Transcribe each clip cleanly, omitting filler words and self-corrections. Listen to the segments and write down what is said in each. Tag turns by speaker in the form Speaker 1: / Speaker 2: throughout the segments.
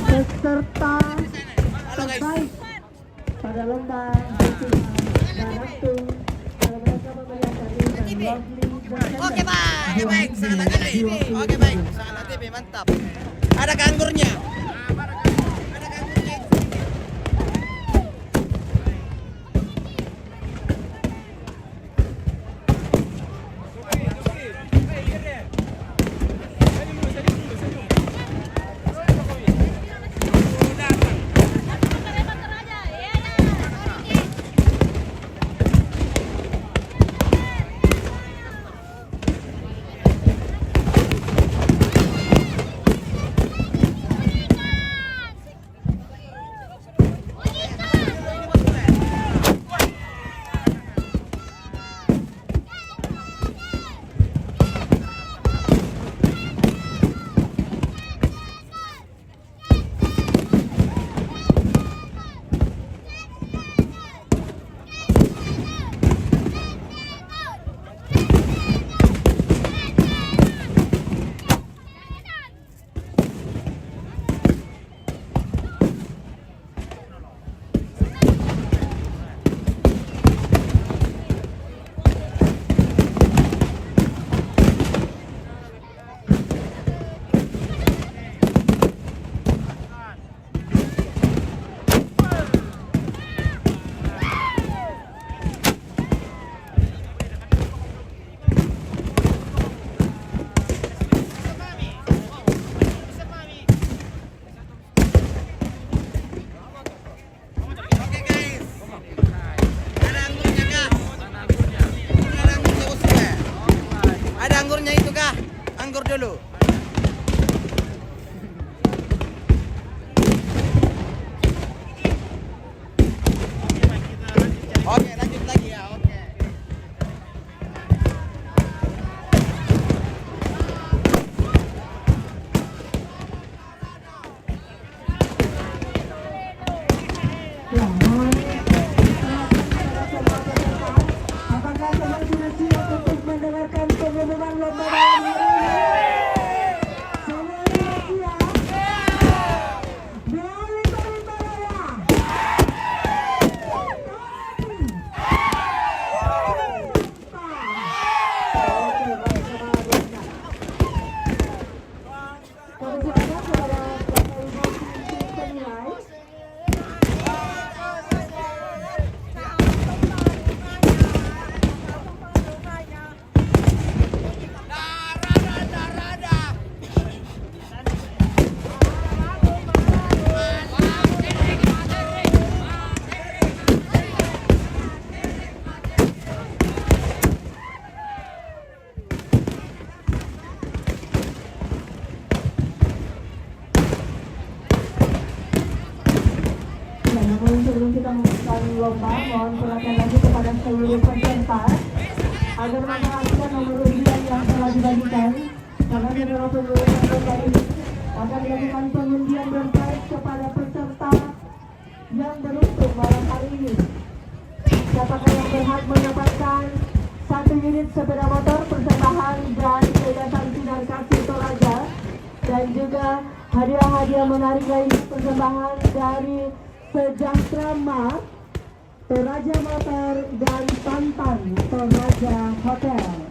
Speaker 1: peserta terbaik pada lomba Baratung kalau mereka memeriahkan dan Lovely.
Speaker 2: Oke baik, salah TV. Oke baik, salah TV mantap. Ada kanggurnya. Anggur dulu. Oke, lanjut lagi ya. Oke.
Speaker 1: Apakah teman sudah siap untuk mendengarkan pengumuman lomba malam hari ini? Semuanya siap? Boleh beri bawah. Oke, baik sama-sama. Kami silakan kepada Bapak Ibu penilai. Namun sebelum kita memulai lomba, mohon silakan lagi kepada seluruh peserta agar memanfaatkan nomor undian yang telah dibagikan. Karena di dalam pengumuman lomba ini akan dilakukan pengundian terbaik kepada peserta yang beruntung malam hari ini. Siapakah yang berhak mendapatkan 1 unit sepeda motor persembahan dari Yayasan Sinar Kasih Toraja dan juga hadiah-hadiah menarik lainnya persembahan dari Sejahtera Mart, Toraja Motor, dan Tantan Toraja Hotel.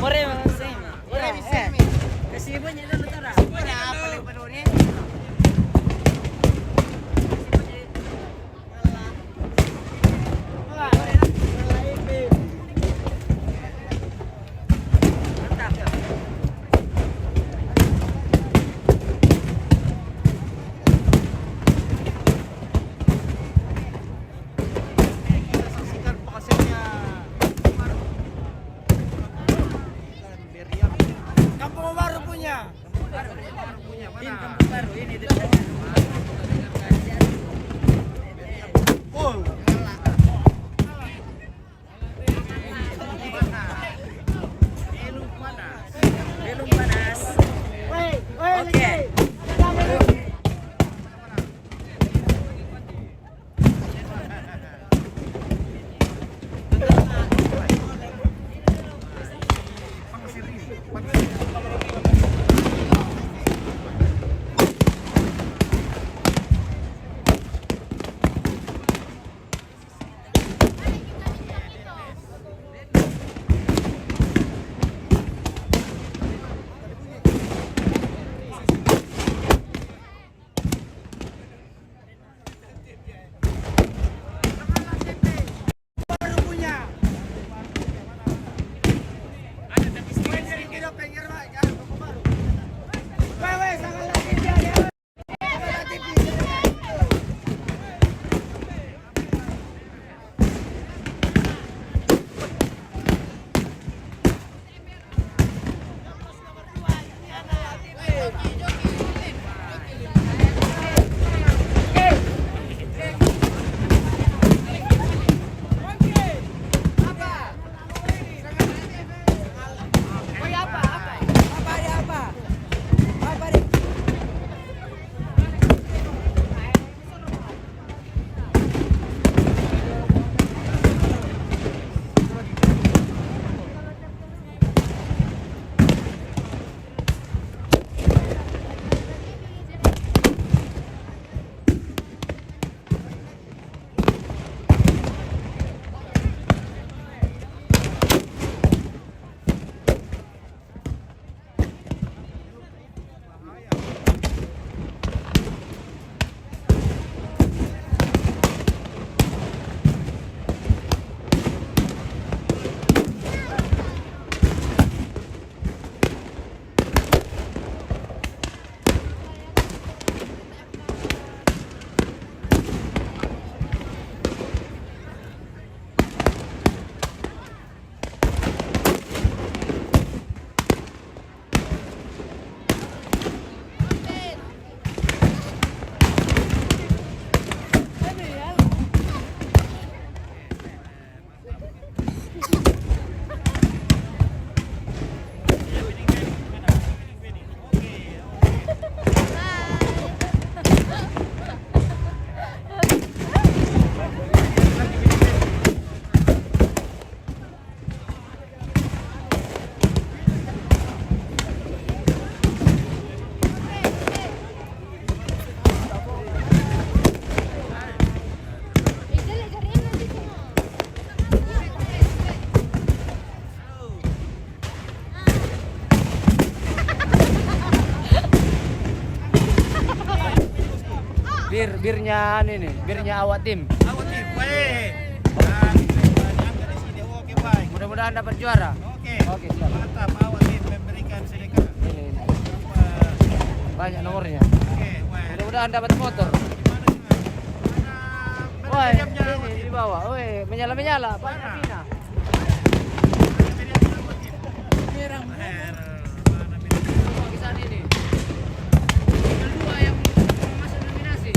Speaker 2: Moremo semi. Moremo semi. Kasi ibu niya lang tara. Wala paling panon ni.
Speaker 3: Kampung Baru punya.
Speaker 2: Ini kampung baru ini depannya.
Speaker 3: Oh.
Speaker 2: Belum panas. Oke.
Speaker 3: Baru punya. Wewe, sangat lagi dia ya.
Speaker 2: birnya ini nih, birnya awak tim.
Speaker 3: Awak tim, baik. Nah, diangkat di sini. Oke, baik.
Speaker 2: Mudah-mudahan dapat juara.
Speaker 3: Oke.
Speaker 2: Oke, siap.
Speaker 3: Mantap, awak tim memberikan sedekah.
Speaker 2: Ini. Banyak nomornya.
Speaker 3: Oke, baik.
Speaker 2: Mudah-mudahan dapat motor. Woi, ini di bawah. Woi, menyala-menyala. Banyak pina. Merah. Kisah ini. Tinggal dua yang masuk nominasi.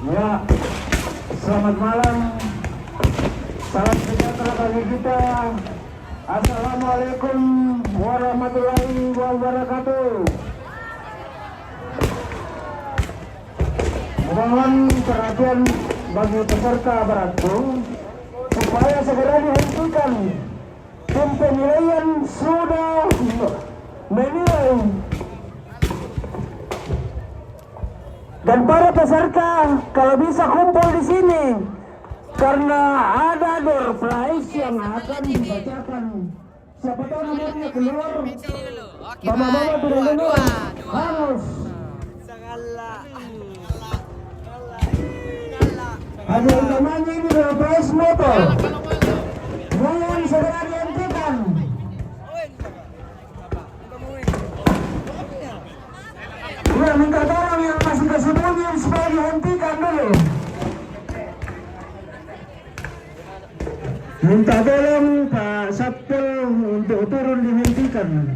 Speaker 4: Ya, selamat malam. Salam sejahtera bagi kita. Assalamualaikum warahmatullahi wabarakatuh. Mohon perhatian bagi peserta berakting supaya segera dihentikan. Tim penilaian sudah menilai. Dan para peserta kalau bisa kumpul di sini karena ada door prize yang akan dibacakan. Siapa tahu namanya keluar. Bapak-bapak tidak dengar. Harus. Ada yang namanya ini door prize motor. Mohon segera dihentikan. Ya, minta tolong yang masih kesembunyi supaya dihentikan dulu. Minta tolong Pak Satpol untuk turun dihentikan.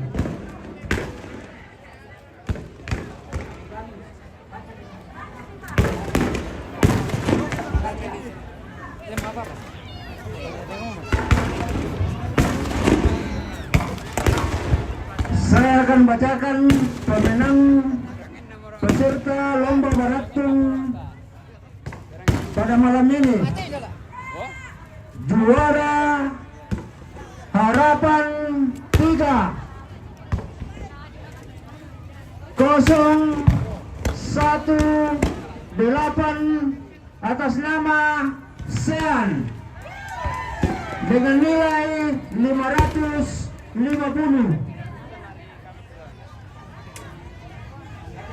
Speaker 4: Saya akan bacakan pemenang peserta lomba berakting pada malam ini. Juara Harapan 3 018 atas nama Sean dengan nilai 550.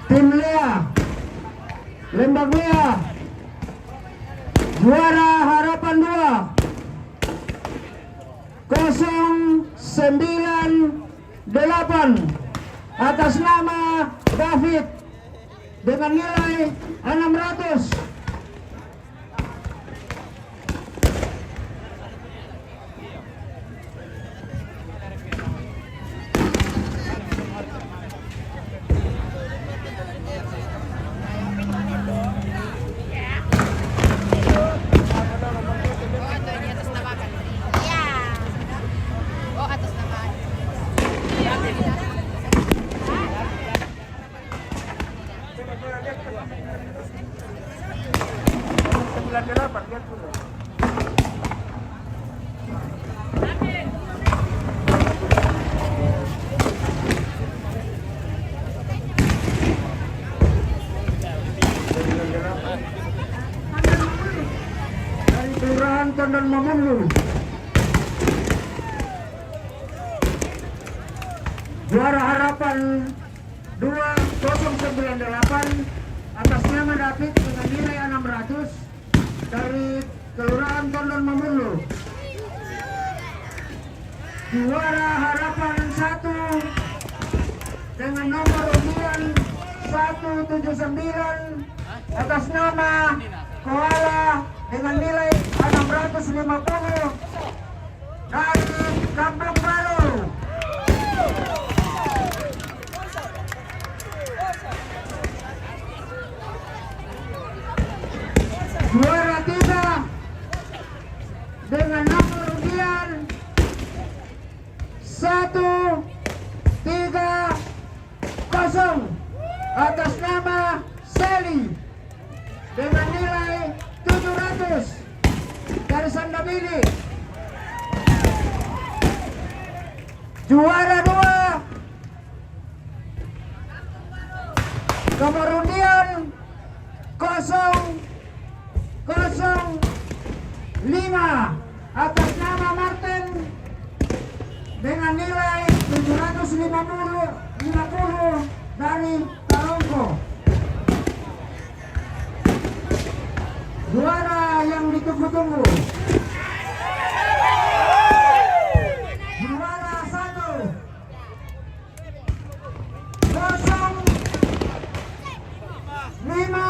Speaker 4: Tim Lea Lembang Lea juara Harapan 2 098 atas nama David dengan nilai 600. Dari Kelurahan Tondon Mamulu juara Harapan 2098 atas nama David dengan nilai 600 dari Kelurahan Tondon Mamulu. Juara Harapan 1 dengan nomor undian 179 atas nama Koala dengan nilai 650 dari Kampung Baru. Juara 3 dengan nomor undian 130 atas nama Sally dengan nilai 700 dari Sandabili. Juara 2 nomor undian 005 atas nama Martin dengan nilai 750 dari Tarongko. Juara yang ditunggu-tunggu. Juara 1 05 005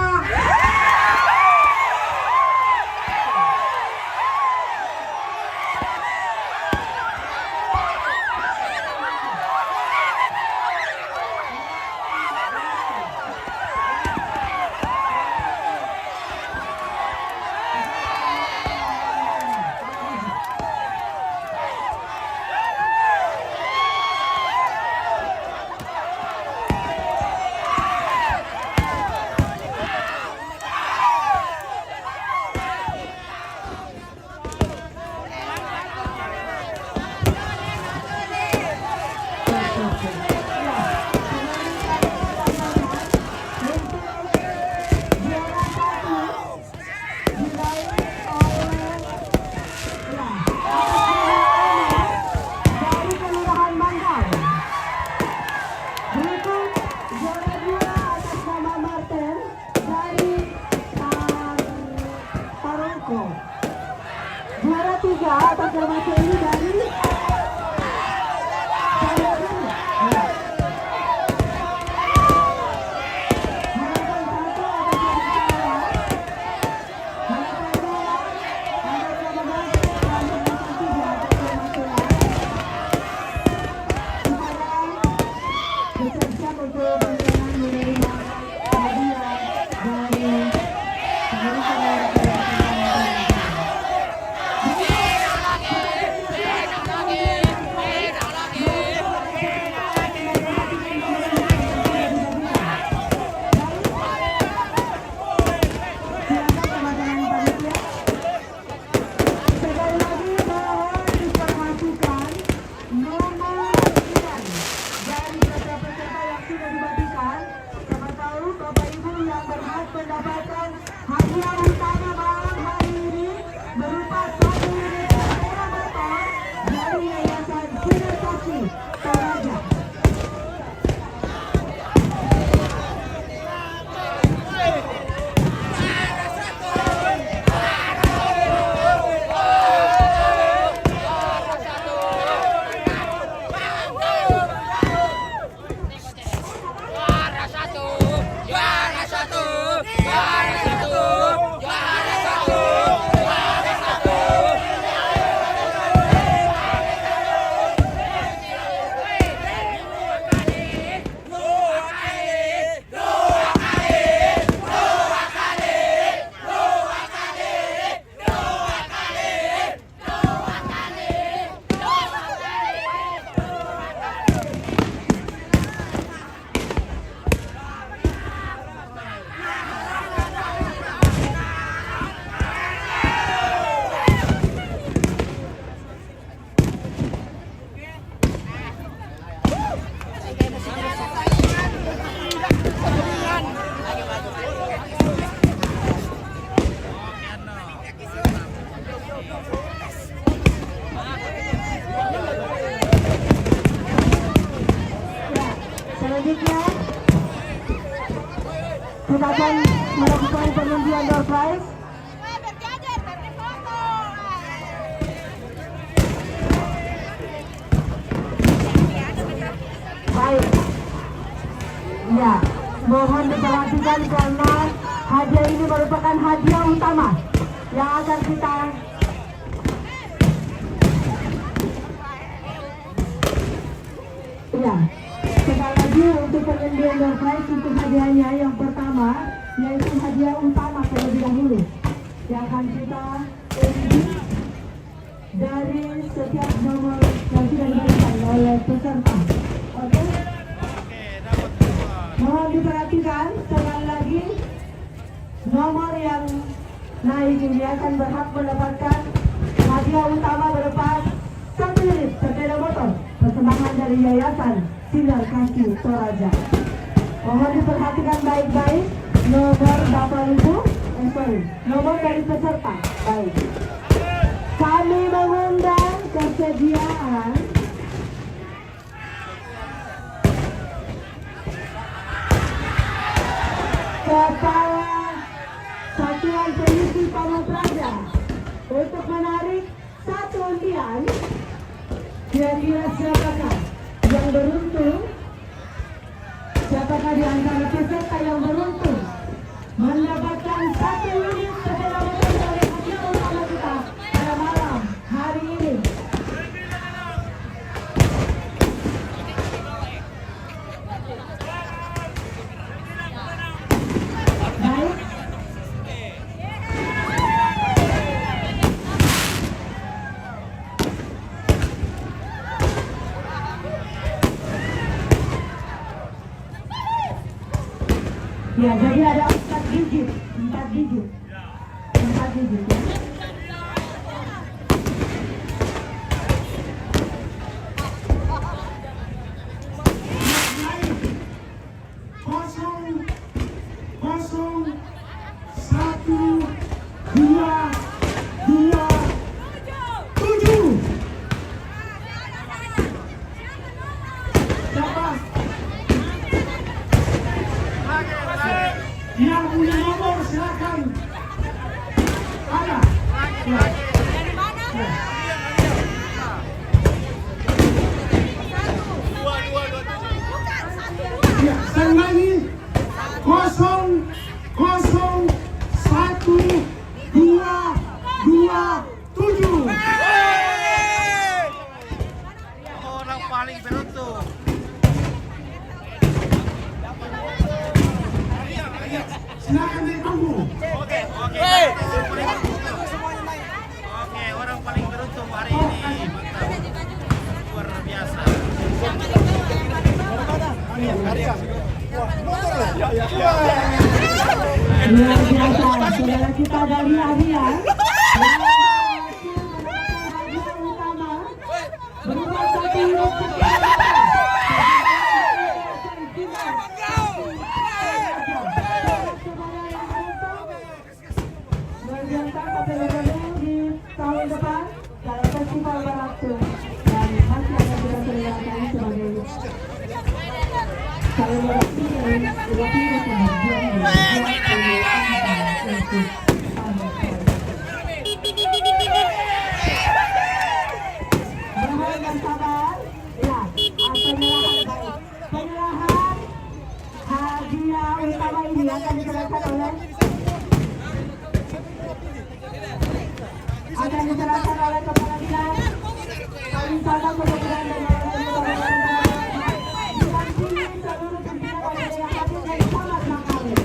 Speaker 1: Eko. Juara 3 atas nama ini dari selanjutnya kita akan melakukan pengundian door prize. Baik, ya, mohon diperhatikan karena hadiah ini merupakan hadiah utama yang akan kita ya. Sekali lagi untuk pengundian door prize untuk hadiahnya yang pertama yaitu hadiah utama terlebih dahulu yang akan kita undi dari setiap nomor yang sudah diberikan oleh peserta. Oke? Mohon diperhatikan sekali lagi nomor yang naik ini akan berhak mendapatkan hadiah utama berupa 1 unit sepeda motor persembahan dari Yayasan Sinar Kasih Toraja. Mohon diperhatikan baik-baik nomor Bapak Ibu, nomor dari peserta. Baik. Kami mengundang kesediaan Kepala Satuan Polisi Pamung Praja untuk menarik 1 undian. Kira-kira siapakah yang beruntung? Siapakah di antara peserta yang beruntung mendapatkan 1 unit sepeda motor dari hadiah utama kita pada malam hari ini? Baik. Ya, jadi ada 4 digit ya. 4 digit ya. Kosong, 1, 2, 7. Siapa? Yang punya nomor silakan. Ada.
Speaker 4: ditunggu.
Speaker 3: Oke, orang paling beruntung hari ini. Mantap. Luar biasa.
Speaker 1: Luar biasa, saudara kita dari Arian. Hadiah utama berupa satu unit di tahun depan dalam festival Baratu dan masih akan kita selenggarakan sebagai calon Baratu yang mohon dan sabar. Ya, penyerahan hadiah utama ini akan diserahkan oleh Kepala Dinas Pariwisata Kebudayaan dan didampingi seluruh pimpinan yang hadir dan sangat menghargai.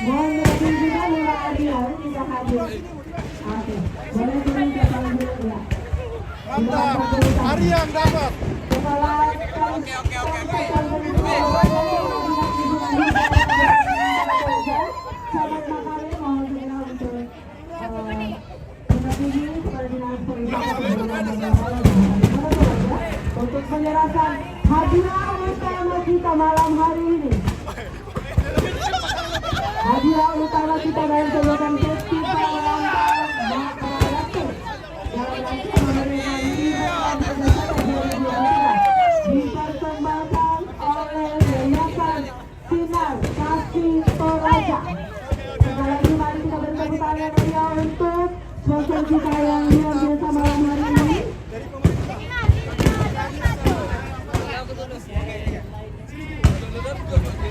Speaker 1: Mohon berhenti juga Lurah Adian jika hadir. Oke, boleh turun ke bawah dulu ya.
Speaker 3: Mantap. Arian dapat.
Speaker 1: Kepala Sahabat Makale mohon segera untuk untuk menyerahkan hadiah utama kita malam hari ini. Hadiah utama kita dalam kegiatan festival Lantang Baratu dalam rangka memberikan hiburan kegiatan 2023 dipersembahkan oleh Yayasan Sinar Kasih Toraja. Sekali lagi mari kita beri tepuk tangan meriah untuk sponsor kita yang luar biasa malam hari ini.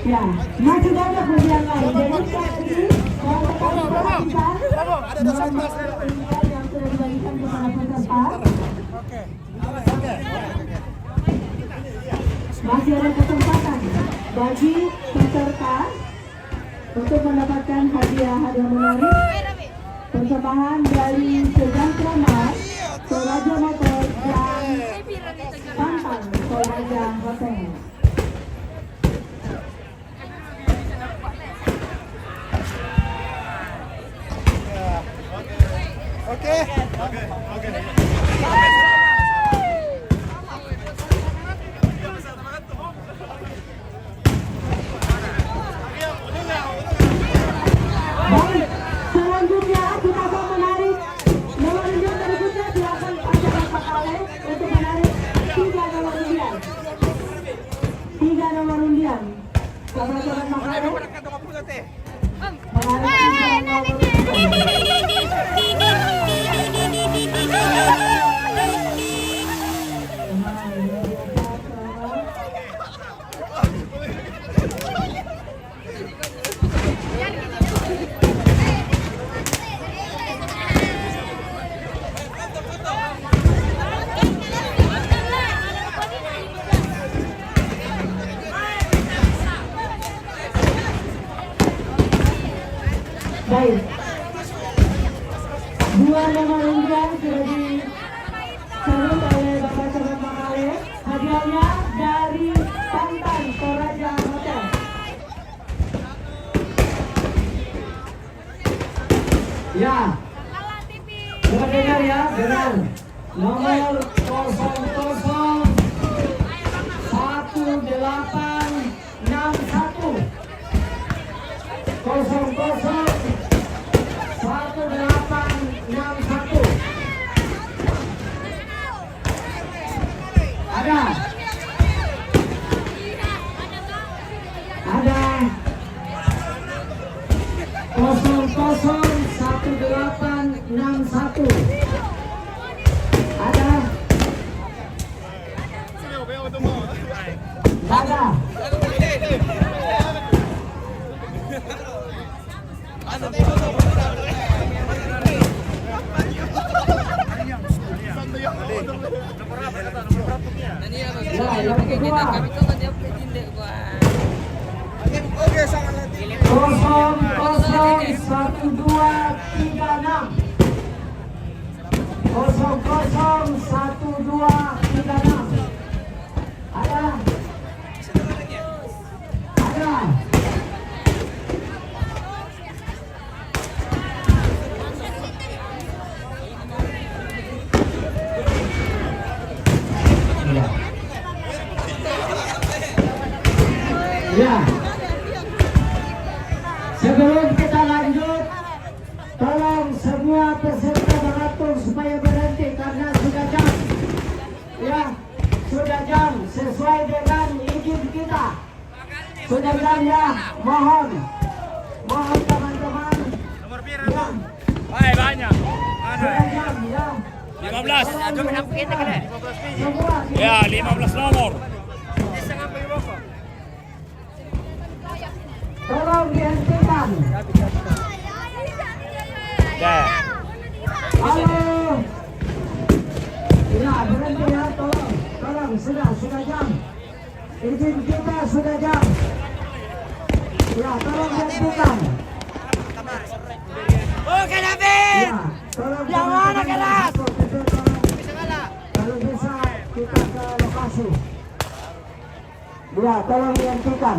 Speaker 1: Ya, masih banyak bagian lain. Jadi sekali lagi mohon tetap diperhatikan yang sudah dibagikan kepada peserta. Masih ada kesempatan bagi peserta untuk mendapatkan hadiah-hadiah menarik persembahan dari Sejahtera Mas, Toraja Motor dan Pantang Toraja Hotel.
Speaker 3: Oke.
Speaker 1: Baik, selanjutnya kita akan menarik nomor undian berikutnya. Silakan pasangan Makale untuk menarik 3 nomor undian. 3 nomor undian. Sahabat-sahabat Makale menarik 3 nomor undian. Baik, 2 nomor undian sudah disambut oleh Bapak Sahabat Makale. Hadiahnya dari Pantang Toraja Hotel. Ya, dengar ya, dengar. Nomor 001861. Ada 001861. Ada. Yang kedua.
Speaker 2: Oke, sangat
Speaker 1: 001236 001236 ada ya. Sebelum kita lanjut, tolong semua peserta mengatur supaya berhenti karena sudah jam. Ya, sudah jam sesuai dengan izin kita. Sudah jam ya, mohon teman-teman.
Speaker 3: Nomor pira
Speaker 1: Ya,
Speaker 3: tuh? Hai banyak.
Speaker 1: sudah jam ya.
Speaker 3: 15.
Speaker 1: Semua
Speaker 3: Ya, 15 nomor.
Speaker 1: tolong dihentikan.
Speaker 3: Ya.
Speaker 1: Halo. Ya, berhenti ya, tolong, sudah jam. Izin kita sudah jam. Ya, tolong dihentikan.
Speaker 2: Oke, David.
Speaker 1: Ya, tolong.
Speaker 2: Yang mana kelas?
Speaker 1: Kalau bisa kita ke lokasi. Ya, tolong dihentikan.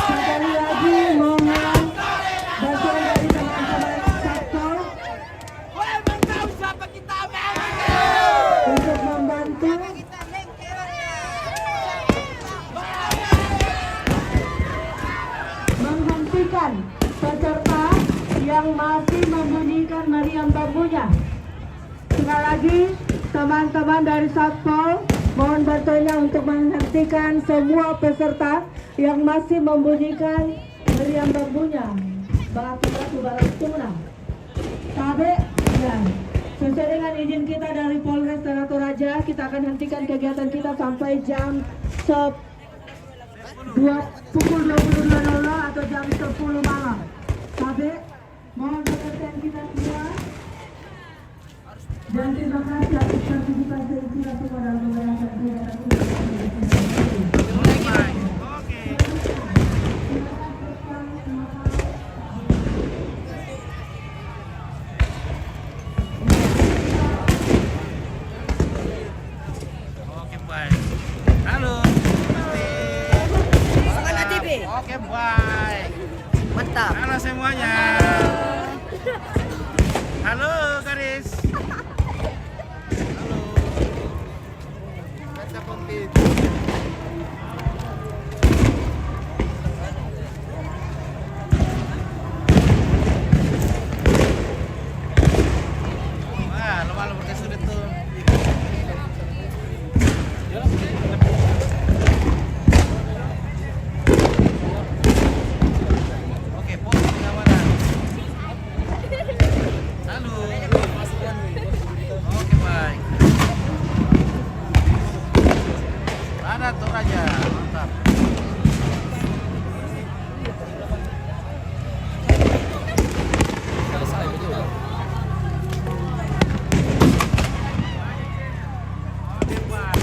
Speaker 1: Sekali lagi mohon bantuan dari teman-teman Satpol untuk membantu menghentikan peserta yang masih membunyikan meriam bambunya. Sekali lagi teman-teman dari Satpol mohon bantuannya untuk menghentikan semua peserta yang masih membunyikan meriam bambunya. Batu-batu barang tuna. Tabe, ya. Sesuai dengan izin kita dari Polres Toraja, kita akan hentikan kegiatan kita sampai jam pukul 22.00 atau jam 10 malam. Tabe, mohon pengertian kita semua. Dan terima kasih atas partisipasi kita semua dalam pembahasan kegiatan ini.
Speaker 3: Oke, baik. Halo.
Speaker 2: Semangat TV.
Speaker 3: Oke, baik.
Speaker 2: Mantap.
Speaker 3: Halo semuanya. Halo, Garis. Halo. Baca komplit. Wah, lumayan pakai sulit tuh. Oke, pos pengamanan. Halo. Oke, baik. Ada Toraja, mantap. Oke, baik.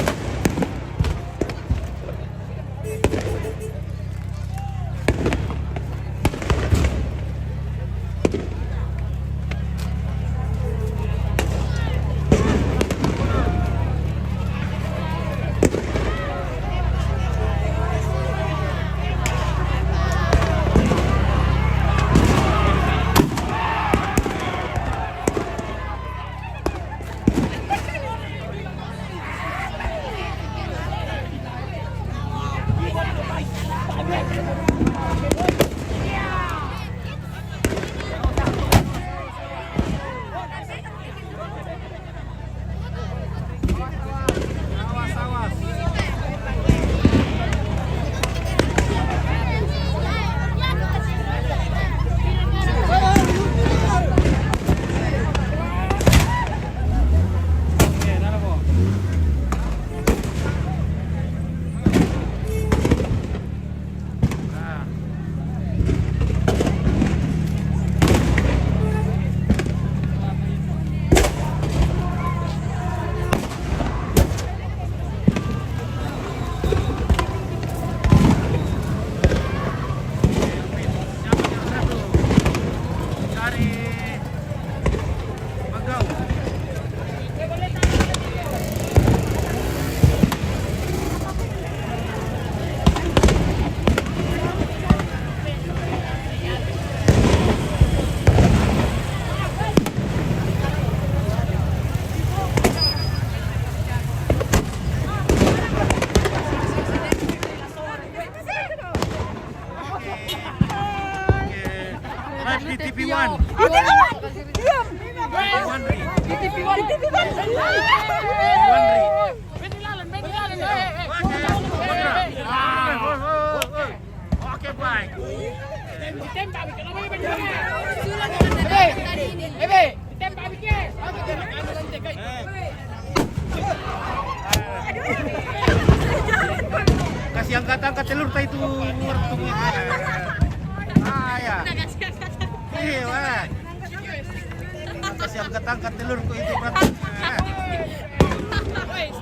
Speaker 3: siap ketangkat telurku itu berarti.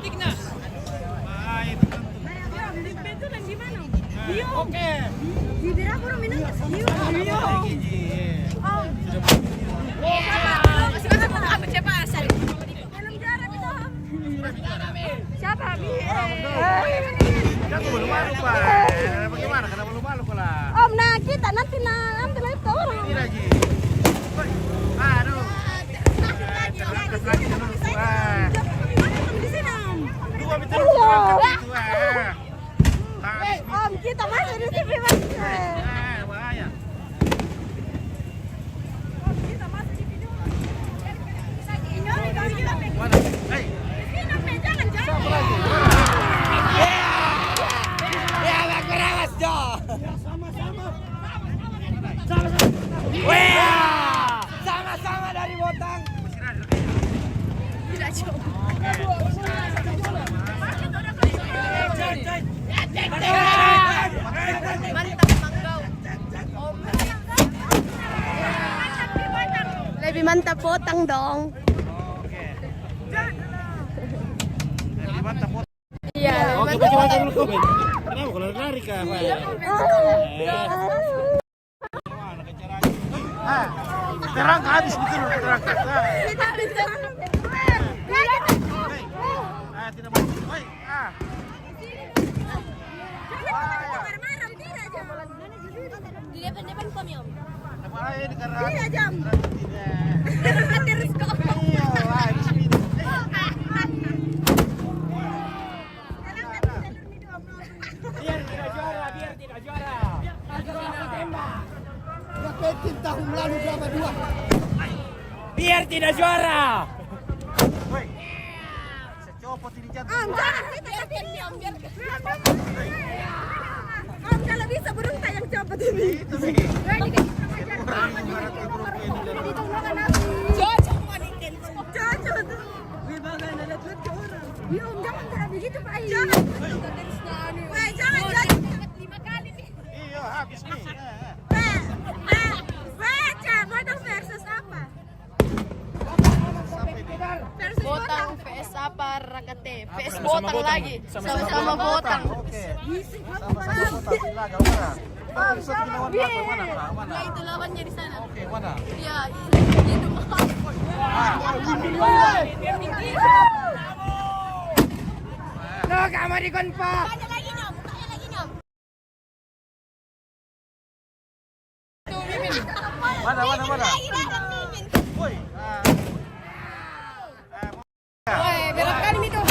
Speaker 2: Stick na.
Speaker 3: Baik, itu. Oke.
Speaker 5: Bibir aku rum minum. Siapa asal? Siapa?
Speaker 3: Jangan malu-malu, Pak. Bagaimana? Kenapa malu-malu lah?
Speaker 5: Om, nah kita nanti ambil itu orang.
Speaker 3: Tidak, Ji. Aduh. Terangkat lagi telurku.
Speaker 5: Di sini om.
Speaker 3: Dua telurku terangkat itu.
Speaker 5: Om, kita masuk di sini mas.
Speaker 3: Bahaya.
Speaker 5: Kita masuk di video.
Speaker 3: Mana? Hei.
Speaker 5: Jangan.
Speaker 2: Ya, berawas Jo. Sama-sama dari Botang.
Speaker 5: Tidak jauh. Mantap manggau. Lebih mantap Botang dong.
Speaker 3: Lebih mantap.
Speaker 5: Iya.
Speaker 3: Oke, bagaimana dulu komen? Kenapa kalau lari kah? Terang habis betul terang. Tidak mau.
Speaker 5: Di depan kami om.
Speaker 3: Ini karena
Speaker 5: Tidak jam.
Speaker 3: tidak.
Speaker 5: Terus kok.
Speaker 3: Iya, di sini.
Speaker 2: Biar tidak juara. Biar tidak juara.
Speaker 3: Woi. Secopot ini jatuh.
Speaker 5: Om, jangan kita yakin nih om biar. Om kalau bisa burung tayang copot ini.
Speaker 3: Itu sih.
Speaker 5: Cocok manikin. Cocok. Ya om jangan begitu Pak. Jangan. Wah, jangan. 5 kali nih.
Speaker 3: Iya, habis nih.
Speaker 5: Baca, Botang versus apa? Versus
Speaker 6: Botang PS apa Rakate? PS Botang lagi. Sama-sama Botang.
Speaker 3: Oke. Sama-sama Botang. Laga mana? Bisa lawan mana?
Speaker 6: Ya itu lawannya di sana.
Speaker 3: Oke, mana?
Speaker 6: Ya, itu.
Speaker 2: No, kamu di konpa.
Speaker 5: Tanya lagi nyom.
Speaker 3: Mana?
Speaker 5: Lagi datang Mimin.
Speaker 3: Woi.
Speaker 6: Woi, berat kali itu.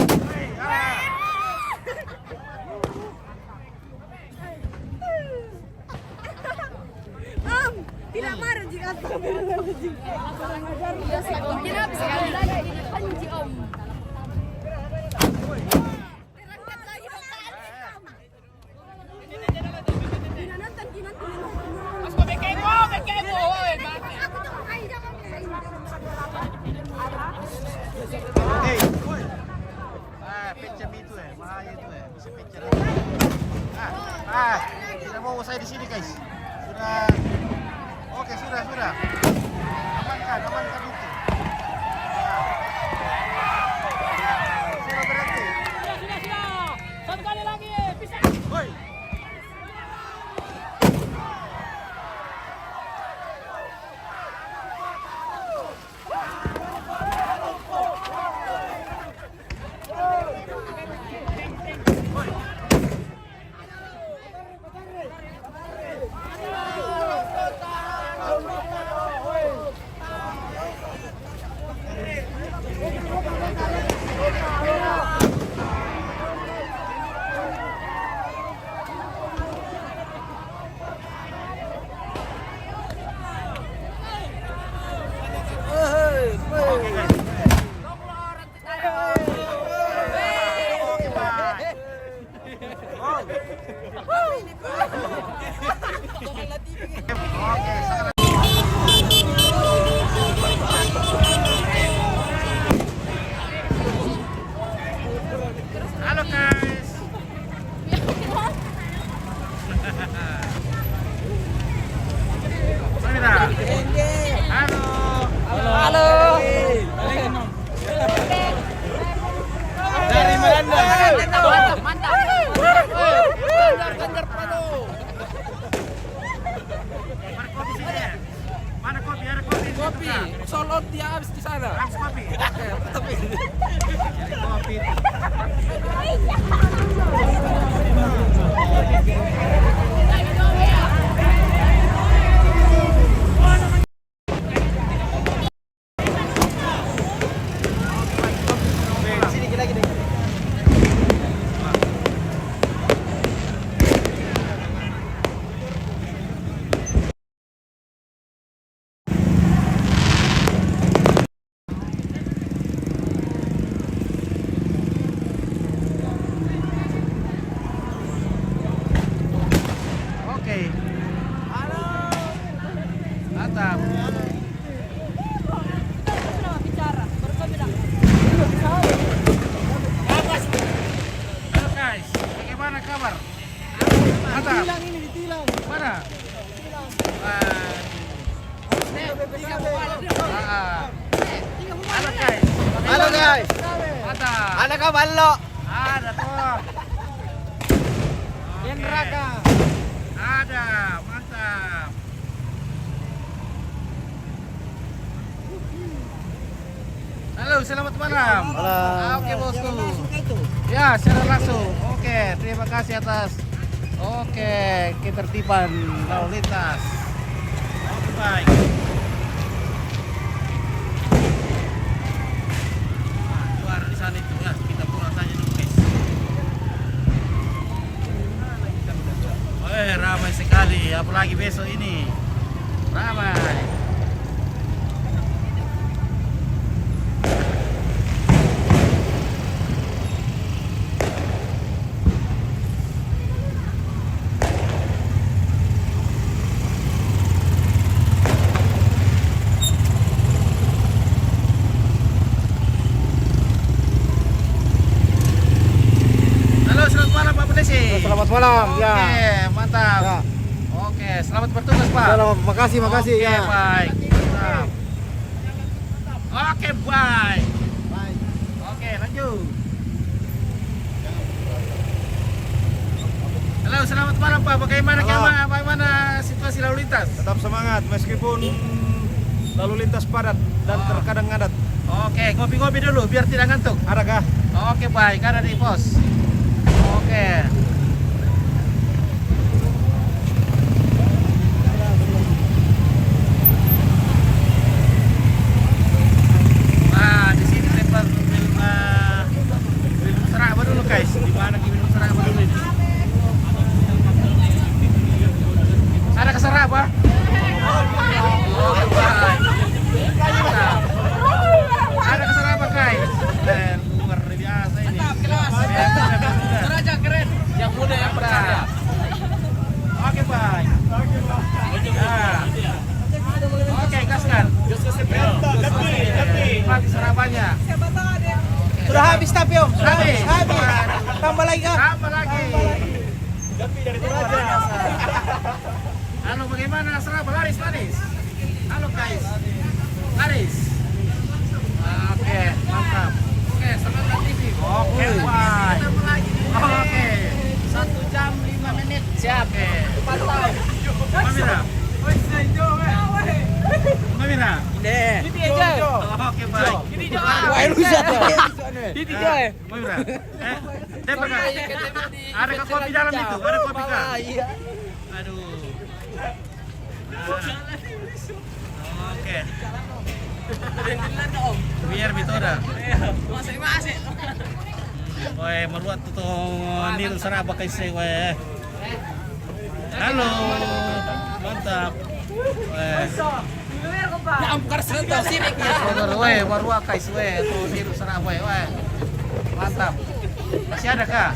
Speaker 5: Om, tidak marah jika
Speaker 6: Kenapa sekali lagi di depan Ji Om?
Speaker 5: terangkat lagi tidak nonton kinonton.
Speaker 2: Mas bekemo.
Speaker 5: Aku tuh ayo jangan.
Speaker 3: Hei, woi. Pecah itu bahaya itu bisa pecah. Tidak mau saya di sini guys. Sudah. Oke, sudah. Amankan itu. Sudah berhenti.
Speaker 2: Sudah. Satu kali lagi. Bisa.
Speaker 3: Woi.
Speaker 7: Solot dia habis di sana.
Speaker 3: Habis kopi.
Speaker 7: Tapi
Speaker 3: Jadi kopi.
Speaker 2: Sini lagi deh.
Speaker 3: Oke. Mantap. Halo guys, bagaimana kabar? Mantap. Mana? Halo guys.
Speaker 2: Halo guys.
Speaker 3: Mantap.
Speaker 2: Ada kabar lo?
Speaker 3: Ada tuh.
Speaker 2: Raka.
Speaker 3: Ada, mantap. Halo, selamat malam.
Speaker 2: Malam.
Speaker 3: Oke, bosku. Ya, secara langsung. Oke, terima kasih atas ketertiban lalu lintas. Oke, baik. Nah, luar di sana itu ya, kita pulang saja dulu, guys. Ramai sekali, apalagi besok ini. Ramai. Halo, selamat malam Pak Pendesi.
Speaker 2: Selamat malam.
Speaker 3: Oke, mantap.
Speaker 2: Ya.
Speaker 3: Oke, selamat bertugas Pak.
Speaker 2: Makasih
Speaker 3: Oke,
Speaker 2: ya.
Speaker 3: baik. Mantap. Oke, baik. Oke, lanjut. Halo, selamat malam Pak. Bagaimana situasi lalu lintas?
Speaker 8: Tetap semangat meskipun lalu lintas padat dan terkadang ngadat.
Speaker 3: Oke, ngopi-ngopi dulu biar tidak ngantuk.
Speaker 8: Adakah?
Speaker 3: Oke, baik. Ada di pos. Oke. Nah, di sini tempat minum seraba dulu guys. Di mana minum seraba dulu ini? Ada keseraba? Oke, baik. Mantap. Ada keseraba guys. Luar biasa ini.
Speaker 7: Raja keren. Yang muda yang percaya.
Speaker 3: Oke, baik. Ya. Oke, gaskan. Mati serabanya.
Speaker 2: Sudah habis tapi Om.
Speaker 3: Habis.
Speaker 2: Tambah lagi Om.
Speaker 3: Apa lagi? Halo, bagaimana seraba? Laris. Halo guys. Laris. Oke, mantap. Oke, semangat TV. Oke, baik. Oke.
Speaker 7: 1 jam 5 menit.
Speaker 3: Siap. Oke. Mamira. Mamira.
Speaker 7: Ini aja.
Speaker 3: Oke, baik.
Speaker 7: Ini
Speaker 2: Wah, lu siapa?
Speaker 7: Ini dia.
Speaker 3: Mamira. Tempat kah? Ada kopi dalam itu? Ada kopi kah?
Speaker 2: Iya.
Speaker 3: Aduh. Oke. Biar bitoda.
Speaker 7: Masih.
Speaker 3: Woi, meruat tuh niru seraba kaisi woi. Halo. Mantap. Woi.
Speaker 7: Ya ampar sentuh sini ya.
Speaker 3: Woi, meruat kaisi woi tuh niru seraba woi. Mantap. Masih ada kah?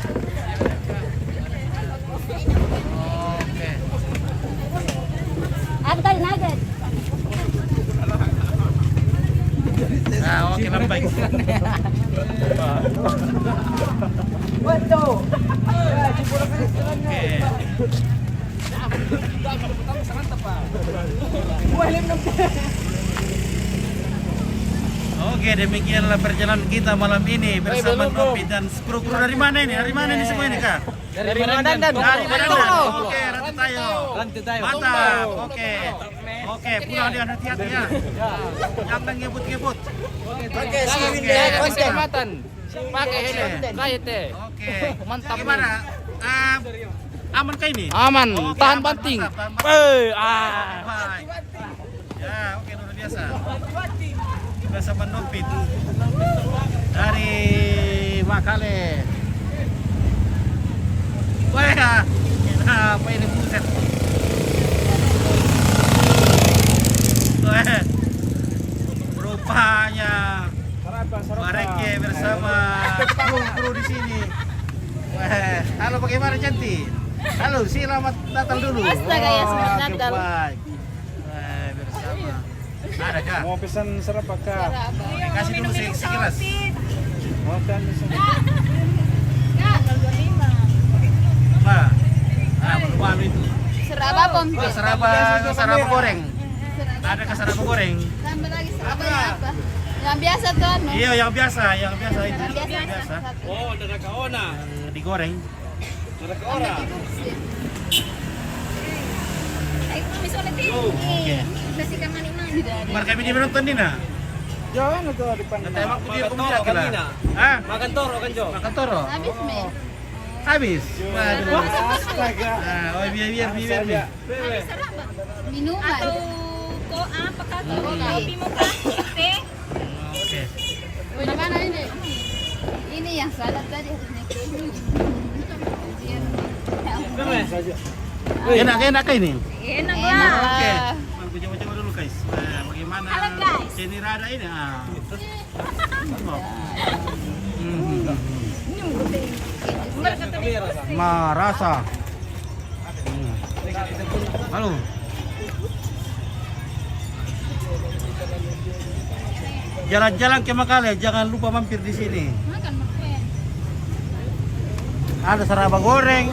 Speaker 3: Oke.
Speaker 5: Antar nugget.
Speaker 3: Nah, oke baik.
Speaker 2: Waduh.
Speaker 3: Oke. Oke, demikianlah perjalanan kita malam ini bersama Nopi dan kru-kru dari mana ini? Dari mana ini semua ini kak?
Speaker 7: Dari Medan dan
Speaker 3: Dari Medan. Oke, Rantai Tayo.
Speaker 7: Rantai Tayo.
Speaker 3: Mantap. Oke. Oke, pulang dengan hati-hati ya. Jangan ngebut-ngebut.
Speaker 2: Oke, siwin deh, konsep.
Speaker 7: Pakai ini, kait deh.
Speaker 3: Oke.
Speaker 7: Mantap
Speaker 3: Gimana? Aman kah ini?
Speaker 7: Aman,
Speaker 3: Oke,
Speaker 7: tahan
Speaker 3: aman,
Speaker 7: banting.
Speaker 3: mantap, tahan banting.
Speaker 7: Ah.
Speaker 3: Baik. Ya, oke, luar biasa. Biasa menopit dari Makale. Wah, apa ini buset? Wah, rupanya Bareke bersama kru di sini. Wah, halo bagaimana Cantik? Halo, selamat Natal dulu.
Speaker 6: Astaga, ya, selamat
Speaker 3: Oke,
Speaker 6: Natal.
Speaker 3: baik. Wah, bersama. Ada kah?
Speaker 8: Mau pesan serap kah?
Speaker 3: Kasih dulu sekilas.
Speaker 8: Mau pesan
Speaker 3: Malu itu.
Speaker 6: Seraba pom.
Speaker 3: Oh, seraba goreng. Ada ke seraba goreng?
Speaker 6: Tambah lagi serabanya apa? Yang biasa tuh anu.
Speaker 3: Iya, yang biasa itu.
Speaker 6: Yang biasa.
Speaker 7: Oh, ada kaona.
Speaker 3: Digoreng. Oke. Kemarin kami di menonton Dina.
Speaker 8: Jangan itu di depan.
Speaker 3: Kata emang punya pemuda kira. Hah?
Speaker 7: Makan toro kan, Jo?
Speaker 3: Makan toro.
Speaker 6: Habis me.
Speaker 3: Habis. Waduh.
Speaker 8: Astaga.
Speaker 3: Nah, oh biar.
Speaker 6: Minuman.
Speaker 5: Atau kok apa kah? Kopi mo kah? Teh?
Speaker 3: Oke.
Speaker 6: Udah mana ini? Ini yang salad tadi harus naik dulu.
Speaker 3: Enak kah ini?
Speaker 5: Enak
Speaker 6: Enak
Speaker 5: lah.
Speaker 3: Oke.
Speaker 6: lah.
Speaker 3: Aku coba dulu guys. Nah, bagaimana?
Speaker 5: Halo, guys.
Speaker 3: Ceni rada ini. Marasa. Halo. Jalan-jalan ke Makale, jangan lupa mampir di sini.
Speaker 6: Makan makan.
Speaker 3: Ada seraba goreng.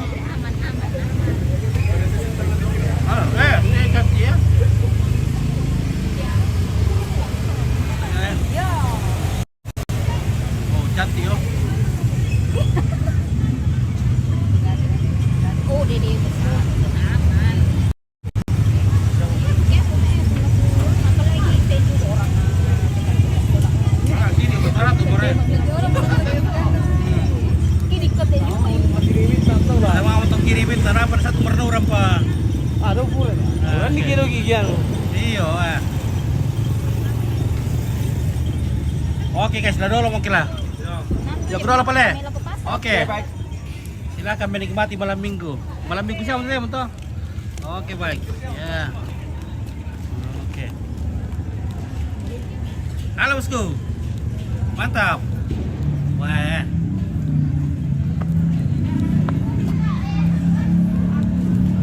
Speaker 3: Halo, dekat ya. Oh, cantik yo.
Speaker 6: Oh, Dede. Aman.
Speaker 3: Sini betul tuh goreng.
Speaker 6: Ini kote.
Speaker 3: Sama untuk kirimin sarapan satu pernah orang pak.
Speaker 7: Ada pula. Orang di kilo gigian.
Speaker 3: Iya. Oke guys, sudah dulu mungkin lah. Ya kedua apa le? Oke. Silakan menikmati malam minggu. Malam minggu siapa nih mentok? Oke baik. Ya. Oke. Halo bosku. Mantap. Wah.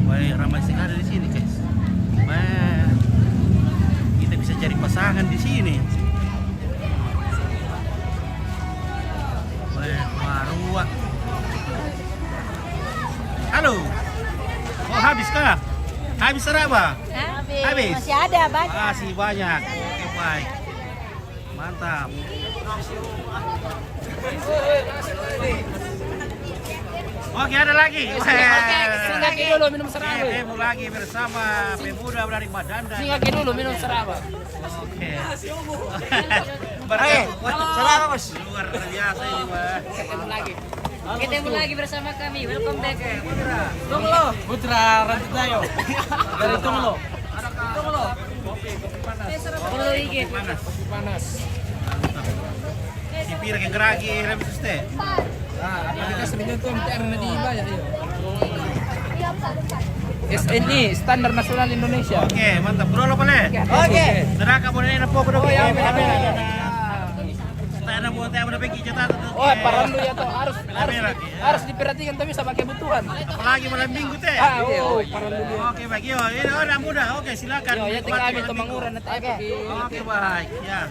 Speaker 3: Wah, ramai sekali di sini guys. Wah. Kita bisa cari pasangan di sini. Marua. Halo. Oh habis kah? Habis seraba? Habis.
Speaker 5: Masih ada banyak.
Speaker 3: Masih banyak. Oke baik. Mantap. Oke ada lagi.
Speaker 7: Singaki dulu minum seraba.
Speaker 3: Ketemu lagi bersama pemuda dari Madanda.
Speaker 7: Singaki dulu minum seraba.
Speaker 3: Oke.
Speaker 7: Seraba, Bos.
Speaker 3: Luar biasa ini, Pak.
Speaker 5: Ketemu lagi bersama kami. Welcome back.
Speaker 7: Tunglo. Putra Rantayo. Dari Tunglo. Tunglo.
Speaker 5: Kalau iki.
Speaker 3: Panas. Si Pira yang geragi rem suste.
Speaker 7: Apakah sebenarnya itu MTR na di iba ya? SNI, Standar Nasional Indonesia.
Speaker 3: Oke, mantap. Bro lo boleh?
Speaker 7: Oke.
Speaker 3: Neraka boleh na po bro.
Speaker 7: Oh, ya, amin.
Speaker 3: Tayo na po tayo na bagi catatan.
Speaker 7: Oh, parandu ya toh harus diperhatikan tapi sama kebutuhan.
Speaker 3: Apalagi malam minggu teh.
Speaker 7: Parandu.
Speaker 3: Oke, baik. Yo, ini orang muda. Oke, silakan.
Speaker 7: Yo, ya tinggal ambil temanguran nanti.
Speaker 3: Oke, baik. Ya.